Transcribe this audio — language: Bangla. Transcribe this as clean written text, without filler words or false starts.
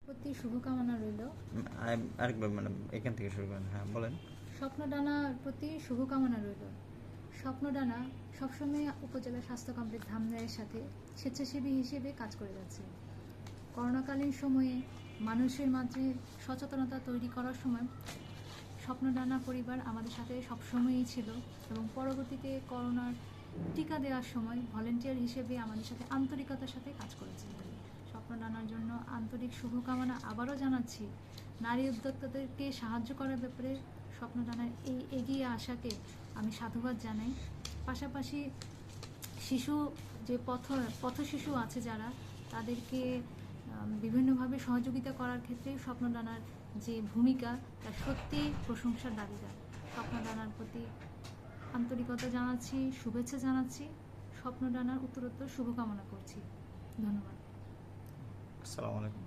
প্রতি শুভকামনা রইল। আরেকবার ম্যাডাম এখান থেকে শুরু করেন। হ্যাঁ বলেন। স্বপ্নদানার প্রতি শুভকামনা রইল। স্বপ্নদানা সবসময় উপজেলা স্বাস্থ্য কমপ্লেক্স ধামরাইয়ের সাথে স্বেচ্ছাসেবী হিসেবে কাজ করে যাচ্ছে। করোনাকালীন সময়ে মানুষের মাঝে সচেতনতা তৈরি করার সময় স্বপ্নদানা পরিবার আমাদের সাথে সবসময়ই ছিল এবং পরবর্তীতে করোনার টিকা দেওয়ার সময় ভলেন্টিয়ার হিসেবে আমাদের সাথে আন্তরিকতার সাথে কাজ করেছে। স্বপ্নদানার জন্য আন্তরিক শুভকামনা আবারও জানাচ্ছি। নারী উদ্যোক্তাদেরকে সাহায্য করার ব্যাপারে স্বপ্নদানার এই এগিয়ে আসাকে আমি সাধুবাদ জানাই। পাশাপাশি শিশু যে পথ শিশু আছে যারা, তাদেরকে বিভিন্নভাবে সহযোগিতা করার ক্ষেত্রে স্বপ্নদানার যে ভূমিকা তা সত্যিই প্রশংসার দাবিদার। স্বপ্নদানার প্রতি আন্তরিকতা জানাচ্ছি, শুভেচ্ছা জানাচ্ছি, স্বপ্নদানার উত্তরোত্তর শুভকামনা করছি। ধন্যবাদ। আসসালামু আলাইকুম।